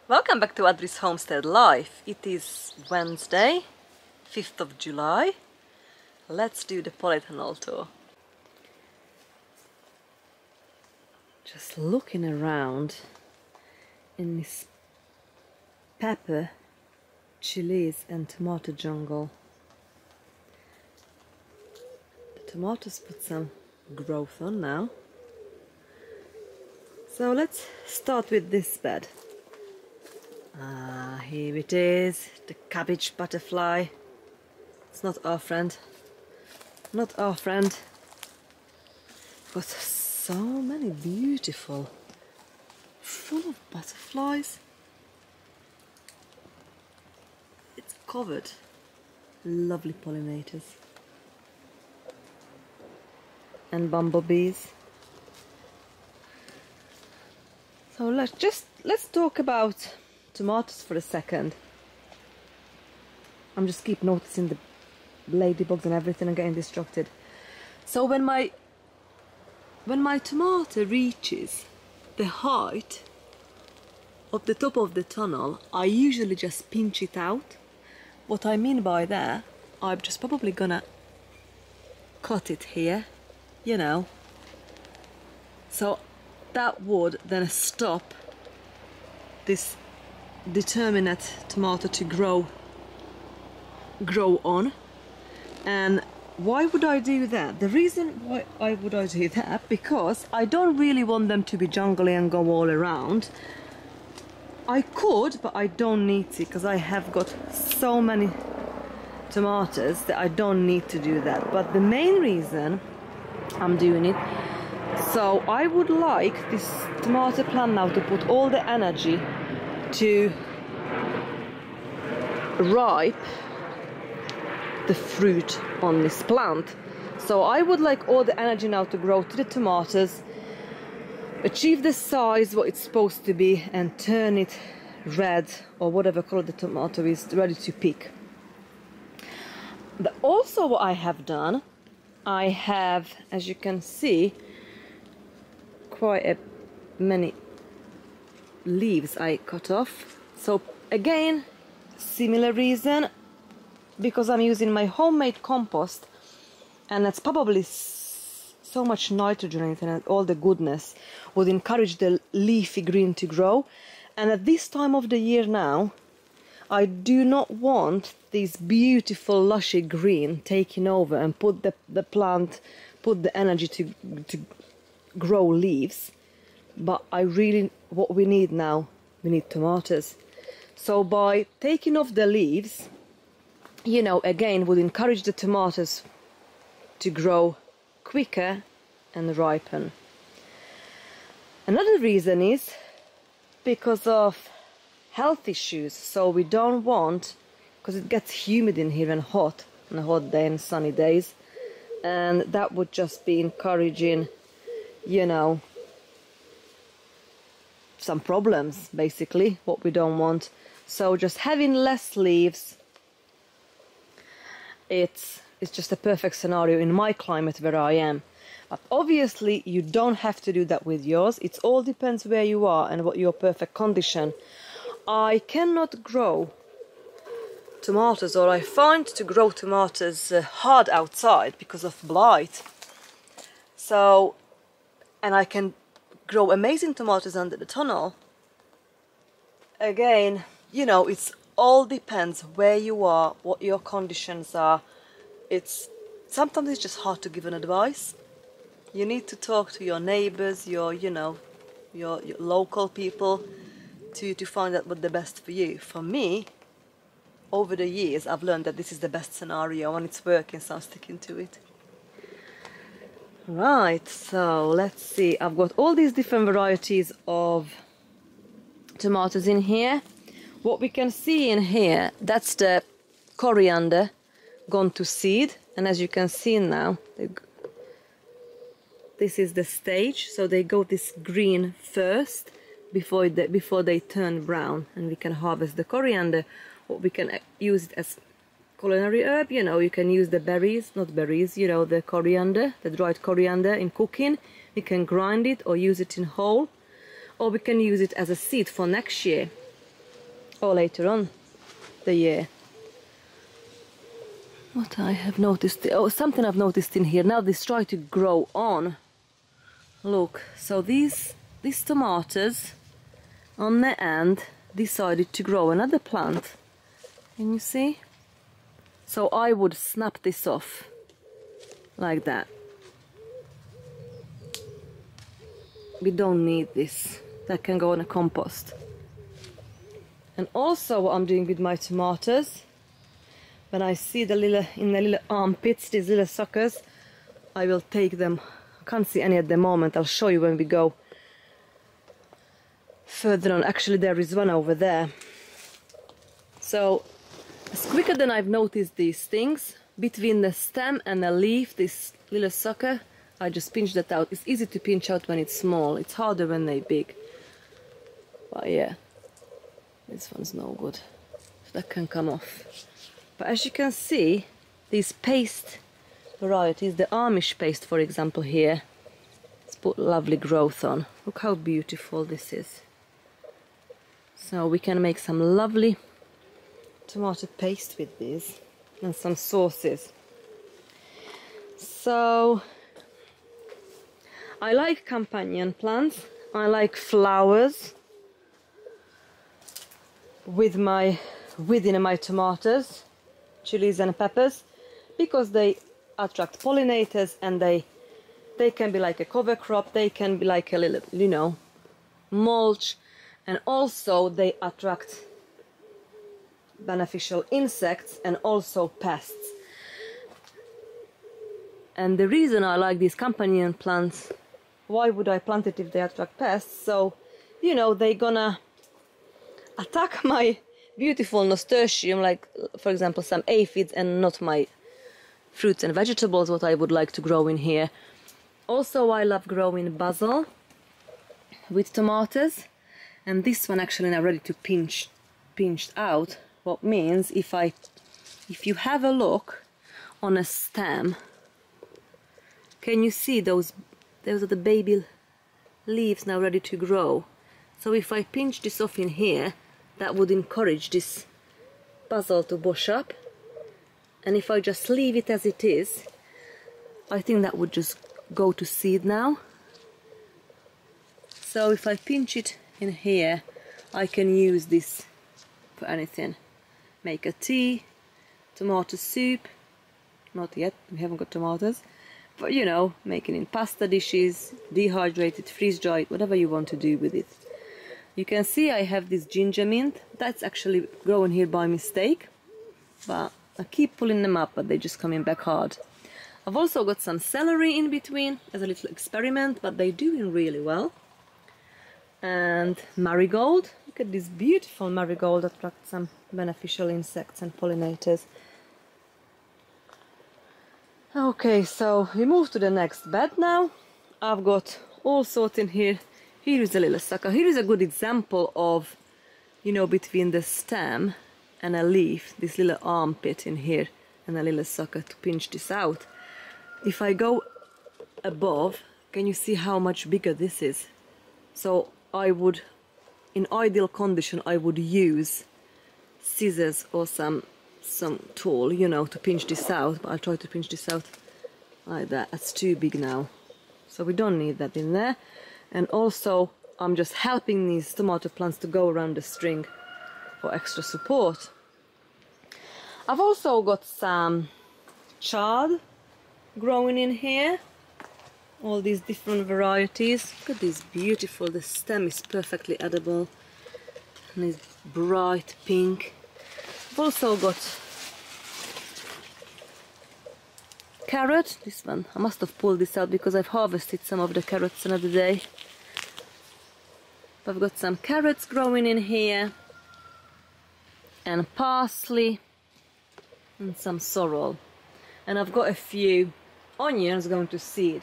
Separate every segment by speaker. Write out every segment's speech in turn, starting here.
Speaker 1: Welcome back to Adri's Homestead Life. It is Wednesday, 5th of July. Let's do the Polytunnel tour. Just looking around in this pepper, chilies and tomato jungle. The tomatoes put some growth on now. So let's start with this bed. Here it is, the cabbage butterfly. It's not our friend. Not our friend. But so many beautiful, full of butterflies. It's covered. Lovely pollinators. And bumblebees. So let's talk about tomatoes for a second. I'm just keep noticing the ladybugs and everything and getting distracted. So when my tomato reaches the height of the top of the tunnel, I usually just pinch it out. What I mean by that, I'm just probably gonna cut it here, you know. So that would then stop this determinate tomato to grow on. And why would I do that? The reason why I do that, because I don't really want them to be jungly and go all around. I could, but I don't need to, because I have got so many tomatoes that I don't need to do that. But the main reason I'm doing it, so I would like this tomato plant now to put all the energy to ripe the fruit on this plant. So I would like all the energy now to grow to the tomatoes, achieve the size what it's supposed to be, and turn it red or whatever color the tomato is, ready to pick. But also what I have done, I have, as you can see, quite many leaves I cut off. So again, similar reason, because I'm using my homemade compost, and it's probably so much nitrogen in it, and all the goodness would encourage the leafy green to grow. And at this time of the year now, I do not want this beautiful lushy green taking over and put the plant, put the energy to grow leaves. But what we need now, we need tomatoes. So by taking off the leaves, you know, again would encourage the tomatoes to grow quicker and ripen. Another reason is because of health issues. So we don't want, because it gets humid in here and hot on a hot day and sunny days, and that would just be encouraging, you know, some problems, basically, what we don't want. So just having less leaves, it's just a perfect scenario in my climate where I am. But obviously you don't have to do that with yours. It all depends where you are and what your perfect condition. I cannot grow tomatoes, or I find to grow tomatoes hard outside because of blight. So, and I can grow amazing tomatoes under the tunnel. Again, you know, it's all depends where you are, what your conditions are. Sometimes it's just hard to give an advice. You need to talk to your neighbors, your local people to find out what's the best for you. For me, over the years, I've learned that this is the best scenario and it's working, so I'm sticking to it. Right, so let's see. I've got all these different varieties of tomatoes in here. What we can see in here, that's the coriander gone to seed, and as you can see now, this is the stage. So they go this green first before they turn brown, and we can harvest the coriander. Or we can use it as culinary herb. You know, you can use the berries, not berries, you know, the coriander, the dried coriander in cooking. We can grind it or use it in whole, or we can use it as a seed for next year. or later on the year. What I have noticed, oh, something I've noticed in here, now this try to grow on. Look, so these tomatoes on the end decided to grow another plant. Can you see? So I would snap this off like that. We don't need this. That can go in a compost. And also what I'm doing with my tomatoes, when I see the little armpits, these little suckers, I will take them. I can't see any at the moment. I'll show you when we go further on. Actually, there is one over there. So, it's quicker than I've noticed these things. Between the stem and the leaf, this little sucker, I just pinch that out. It's easy to pinch out when it's small. It's harder when they're big. But yeah, this one's no good. So that can come off. But as you can see, these paste varieties, the Amish paste, for example, here, it's put lovely growth on. Look how beautiful this is. So we can make some lovely tomato paste with these and some sauces. So I like companion plants. I like flowers within my tomatoes, chilies and peppers, because they attract pollinators, and they can be like a cover crop, they can be like a little, you know, mulch, and also they attract beneficial insects and also pests. And the reason I like these companion plants, why would I plant it if they attract pests? So, you know, they're gonna attack my beautiful nasturtium, like for example some aphids, and not my fruits and vegetables, what I would like to grow in here. Also, I love growing basil with tomatoes, and this one actually now ready to pinched out. What means if you have a look on a stem, can you see those are the baby leaves now ready to grow? So if I pinch this off in here, that would encourage this basil to bush up. And if I just leave it as it is, I think that would just go to seed now. So if I pinch it in here, I can use this for anything. Make a tea, tomato soup, not yet, we haven't got tomatoes, but you know, making in pasta dishes, dehydrated, freeze-dried, whatever you want to do with it. You can see I have this ginger mint, that's actually growing here by mistake, but I keep pulling them up, but they're just coming back hard. I've also got some celery in between as a little experiment, but they're doing really well. And marigold, look at this beautiful marigold, attracts some beneficial insects and pollinators. Okay, so we move to the next bed now. I've got all sorts in here. Here is a little sucker. Here is a good example of, you know, between the stem and a leaf, this little armpit in here, and a little sucker to pinch this out. If I go above, can you see how much bigger this is? So I would, in ideal condition, I would use scissors or some tool, you know, to pinch this out, but I'll try to pinch this out like that. That's too big now, so we don't need that in there. And also I'm just helping these tomato plants to go around the string for extra support. I've also got some chard growing in here, all these different varieties. Look at this beautiful, the stem is perfectly edible and it's bright pink. I've also got carrot, this one, I must have pulled this out because I've harvested some of the carrots another day. I've got some carrots growing in here, and parsley, and some sorrel. And I've got a few onions going to seed,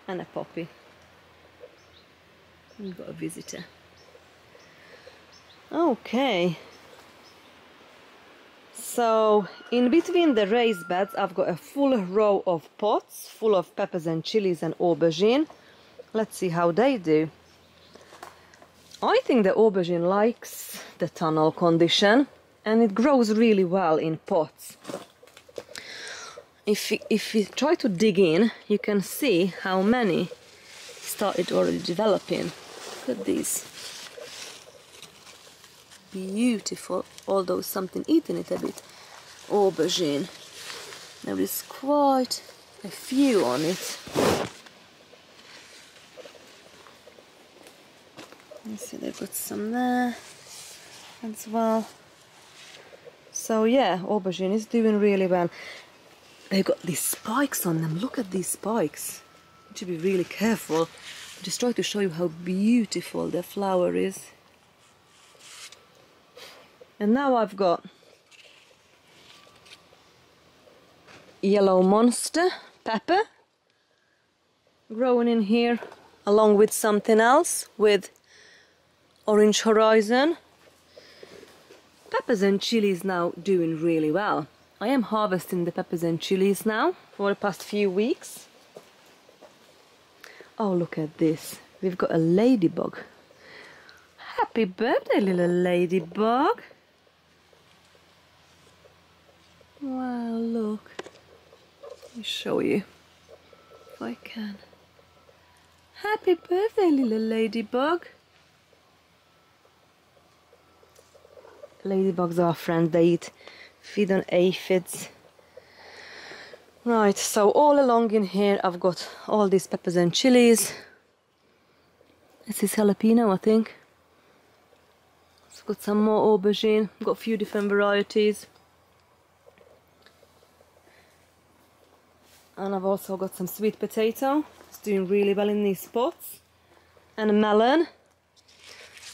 Speaker 1: and a poppy. We've got a visitor. Okay. So, in between the raised beds, I've got a full row of pots full of peppers and chilies and aubergine. Let's see how they do. I think the aubergine likes the tunnel condition and it grows really well in pots. If you try to dig in, you can see how many started already developing. Look at these. Beautiful, although something eaten it a bit. Aubergine. There is quite a few on it. You see they've got some there as well. So yeah, aubergine is doing really well. They've got these spikes on them. Look at these spikes. You should be really careful. I just try to show you how beautiful the flower is. And now I've got yellow monster pepper growing in here along with something else with orange horizon. Peppers and chilies now doing really well. I am harvesting the peppers and chilies now for the past few weeks. Oh, look at this. We've got a ladybug. Happy birthday, little ladybug. Wow, look. Let me show you if I can. Happy birthday, little ladybug. Ladybugs are our friends. They feed on aphids. Right, so all along in here I've got all these peppers and chilies. This is jalapeno, I think. I've got some more aubergine. I've got a few different varieties. And I've also got some sweet potato. It's doing really well in these pots. And a melon.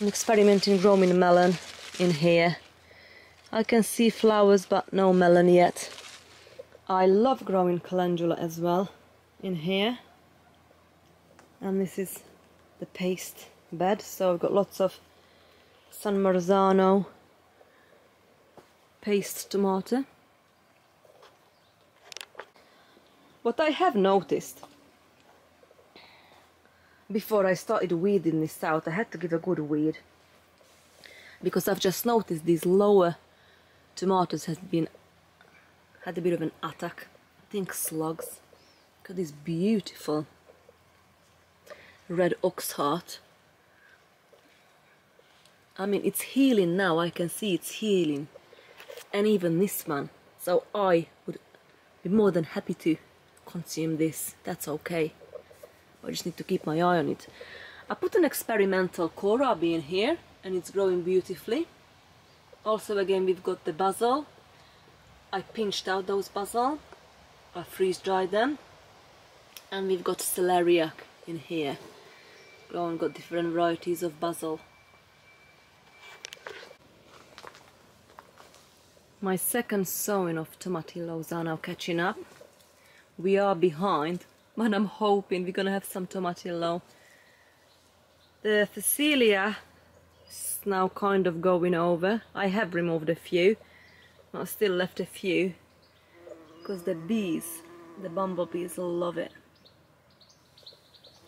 Speaker 1: I'm experimenting growing a melon in here. I can see flowers but no melon yet. I love growing calendula as well in here. And this is the paste bed, so I've got lots of San Marzano paste tomato. What I have noticed before I started weeding this out, I had to give a good weed, because I've just noticed these lower tomatoes had a bit of an attack. I think slugs. Look at this beautiful red ox heart. I mean, it's healing now. I can see it's healing, and even this one. So I would be more than happy to consume this. That's okay. I just need to keep my eye on it. I put an experimental kohlrabi in here and it's growing beautifully. Also again we've got the basil. I pinched out those basil. I freeze dried them. And we've got celeriac in here. Got different varieties of basil. My second sowing of tomatillos are now catching up. We are behind, but I'm hoping we're gonna have some tomatillo. The Phacelia is now kind of going over. I have removed a few, but I still left a few because the bees, the bumblebees love it.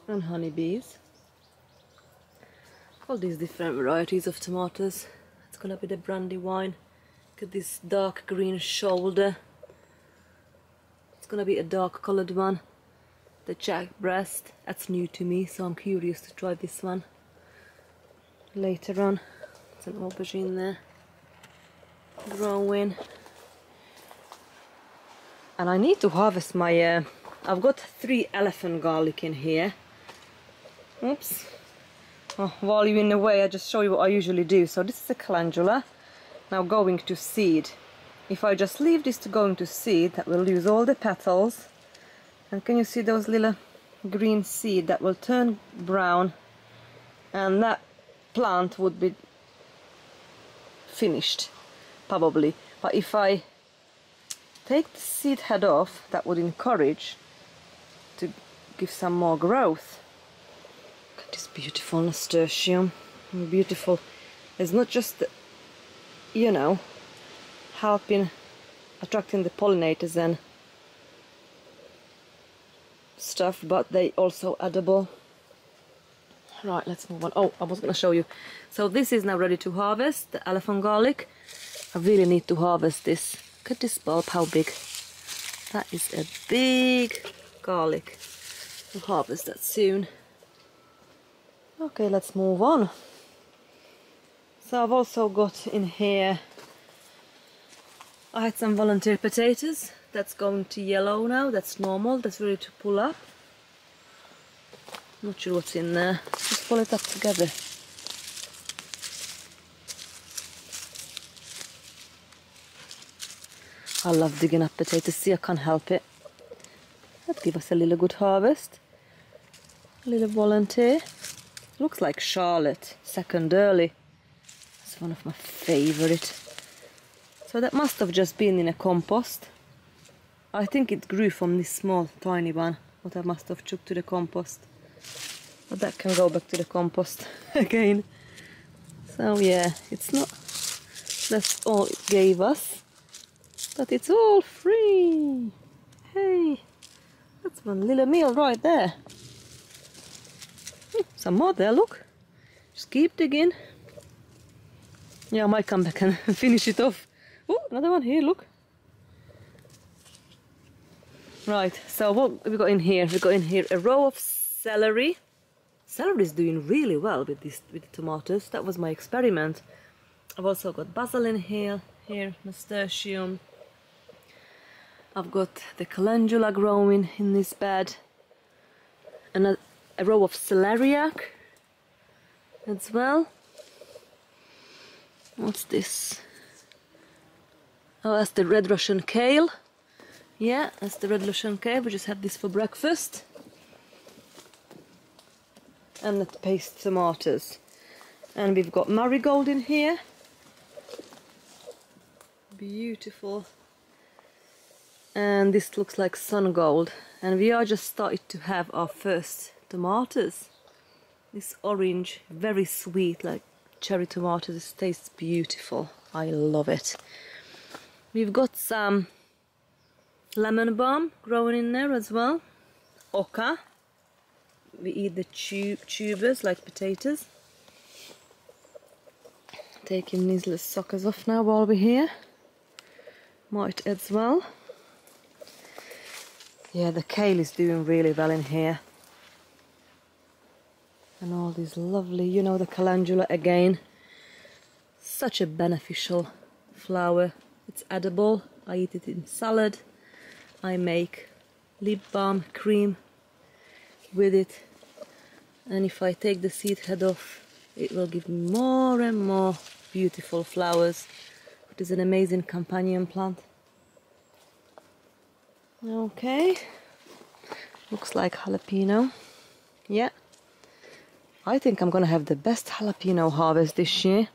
Speaker 1: And honeybees. All these different varieties of tomatoes. It's gonna be the Brandywine. Look at this dark green shoulder. It's gonna be a dark colored one. The jack breast, that's new to me, so I'm curious to try this one later on. It's an aubergine there growing. And I need to harvest my I've got 3 elephant garlic in here. Oops. Oh, while you're in the way, I just show you what I usually do. So this is a calendula now going to seed. If I just leave this to going to seed, that will lose all the petals. And can you see those little green seed that will turn brown, and that plant would be finished probably. But if I take the seed head off, that would encourage to give some more growth. Look at this beautiful nasturtium. Beautiful. It's not just, you know, helping attracting the pollinators and stuff, but they also edible. Right, let's move on. Oh, I was going to show you. So this is now ready to harvest, the elephant garlic. I really need to harvest this. Look at this bulb, how big. That is a big garlic. We'll harvest that soon. Okay, let's move on. So I've also got in here, I had some volunteer potatoes. That's going to yellow now, that's normal, that's ready to pull up. Not sure what's in there. Just pull it up together. I love digging up potatoes, see I can't help it. That'd give us a little good harvest. A little volunteer. Looks like Charlotte, second early. It's one of my favourite. So that must have just been in a compost. I think it grew from this small tiny one, what I must have took to the compost. But that can go back to the compost again. So yeah, it's not, that's all it gave us. But it's all free. Hey, that's one little meal right there. Some more there, look. Just keep digging. Yeah, I might come back and finish it off. Oh, another one here, look. Right, so what have we got in here? We've got in here a row of celery. Celery is doing really well with the tomatoes. That was my experiment. I've also got basil in here, nasturtium. I've got the calendula growing in this bed. And a row of celeriac as well. What's this? Oh, that's the red Russian kale. Yeah, that's the red Russian kale. We just had this for breakfast. And the paste tomatoes. And we've got marigold in here. Beautiful. And this looks like sun gold. And we are just started to have our first tomatoes. This orange, very sweet, like cherry tomatoes. It tastes beautiful. I love it. We've got some lemon balm growing in there as well. Oca. We eat the tubers like potatoes. Taking these little suckers off now while we're here. Might as well. Yeah, the kale is doing really well in here. And all these lovely, you know, the calendula again. Such a beneficial flower. It's edible. I eat it in salad. I make lip balm cream with it. And if I take the seed head off, it will give me more and more beautiful flowers. It is an amazing companion plant. Okay, looks like jalapeno. Yeah, I think I'm gonna have the best jalapeno harvest this year.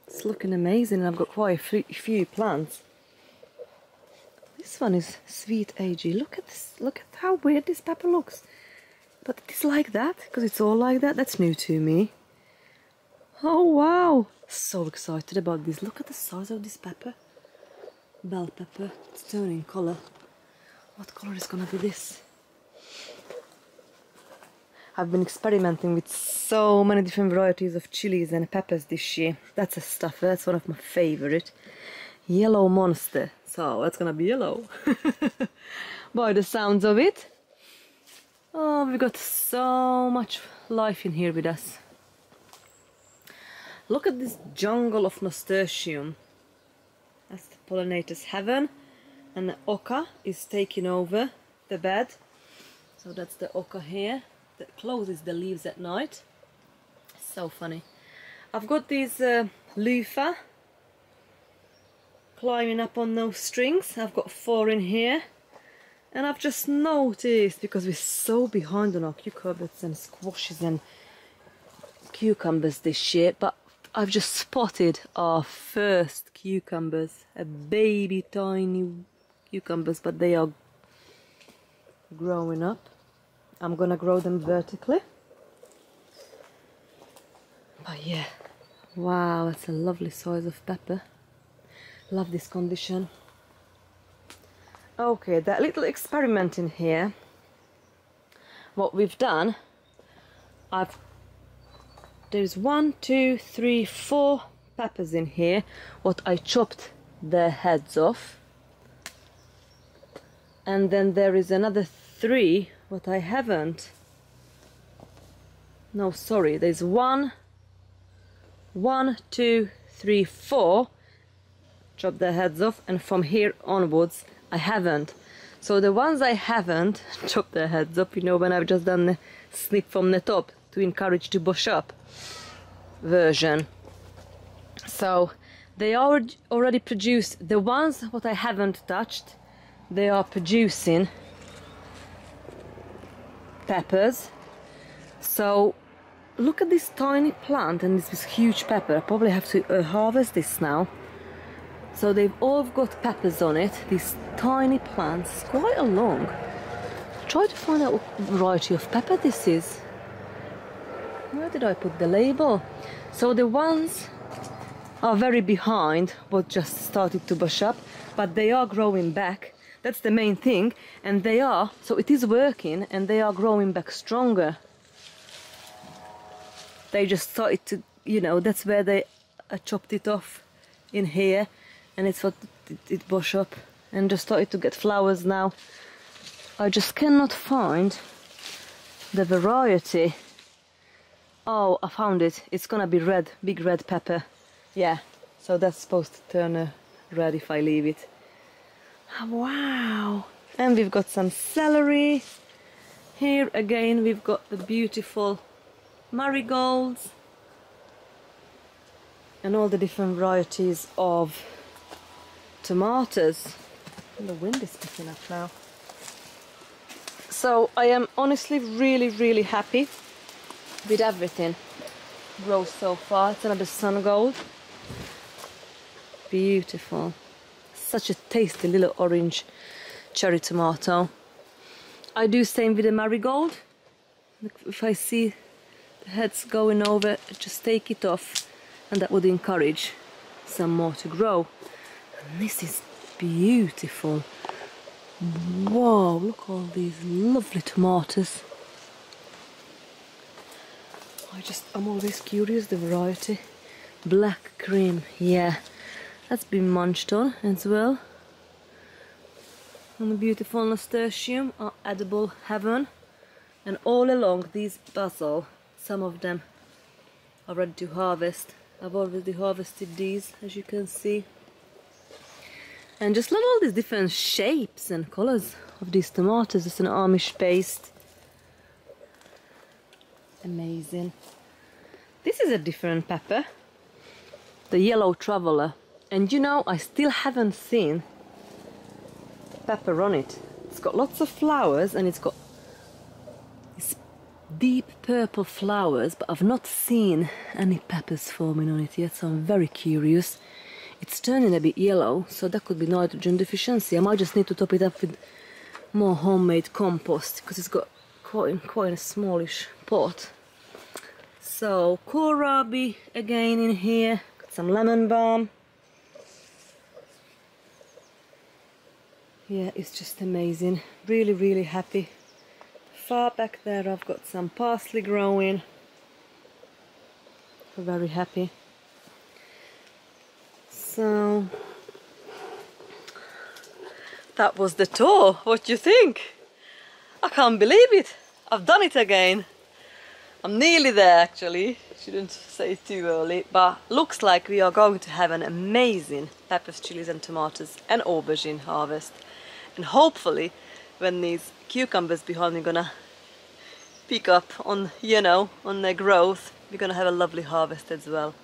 Speaker 1: It's looking amazing, and I've got quite a few plants. This one is sweet AG. Look at this, look at how weird this pepper looks. But it's like that, because it's all like that. That's new to me. Oh wow, so excited about this. Look at the size of this pepper. Bell pepper, it's turning colour. What colour is gonna be this? I've been experimenting with so many different varieties of chilies and peppers this year. That's a stuffer, that's one of my favourite. Yellow monster, so that's gonna be yellow. By the sounds of it. Oh, we've got so much life in here with us. Look at this jungle of nasturtium. That's the pollinator's heaven. And the oca is taking over the bed. So that's the oca here that closes the leaves at night. So funny. I've got these loofah climbing up on those strings. I've got 4 in here. And I've just noticed, because we're so behind on our cucumbers and squashes and cucumbers this year, but I've just spotted our first cucumbers, a baby tiny cucumbers, but they are growing up. I'm gonna grow them vertically. But yeah, wow, that's a lovely size of pepper. Love this condition. Okay, that little experiment in here, what we've done, I've there's 1, 2, 3, 4 peppers in here what I chopped their heads off, and then there is another 3 what I haven't. No, sorry, there's 1, 2, 3, 4 chop their heads off, and from here onwards I haven't. So the ones I haven't chopped their heads off, you know, when I've just done the snip from the top to encourage to bush up version. So they are already produced. The ones what I haven't touched, they are producing peppers. So look at this tiny plant and this huge pepper. I probably have to harvest this now. So they've all got peppers on it, these tiny plants. It's quite a long. Try to find out what variety of pepper this is. Where did I put the label? So the ones are very behind, but just started to bush up, but they are growing back. That's the main thing, and they are, so it is working, and they are growing back stronger. They just started to, you know, that's where they chopped it off in here, and it's what it bush up and just started to get flowers now. I just cannot find the variety. Oh, I found it. It's gonna be red, big red pepper. Yeah, so that's supposed to turn red if I leave it. Oh, wow! And we've got some celery. Here again we've got the beautiful marigolds and all the different varieties of tomatoes. And the wind is picking up now. So I am honestly really happy with everything grows so far. It's another sun gold. Beautiful. Such a tasty little orange cherry tomato. I do same with the marigold. If I see the heads going over, just take it off, and that would encourage some more to grow. And this is beautiful. Whoa, look all these lovely tomatoes. I'm always curious the variety. Black cream, yeah, that's been munched on as well. And the beautiful nasturtium are edible heaven. And all along these basil, some of them are ready to harvest. I've already harvested these, as you can see. And just love all these different shapes and colours of these tomatoes. It's an Amish paste. Amazing. This is a different pepper, the yellow traveller, and you know, I still haven't seen pepper on it. It's got lots of flowers and it's got these deep purple flowers, but I've not seen any peppers forming on it yet, so I'm very curious. It's turning a bit yellow, so that could be nitrogen deficiency. I might just need to top it up with more homemade compost, because it's got quite a smallish pot. So kohlrabi again in here, got some lemon balm. Yeah, it's just amazing. Really happy. Far back there I've got some parsley growing. I'm very happy. So that was the tour. What do you think? I can't believe it. I've done it again. I'm nearly there actually. Shouldn't say it too early, but looks like we are going to have an amazing peppers, chilies and tomatoes and aubergine harvest. And hopefully when these cucumbers behind me are gonna pick up on, you know, on their growth, we're gonna have a lovely harvest as well.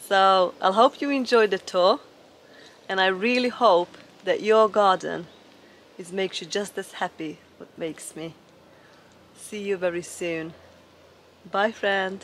Speaker 1: So I hope you enjoyed the tour, and I really hope that your garden makes you just as happy what makes me. See you very soon. Bye friend.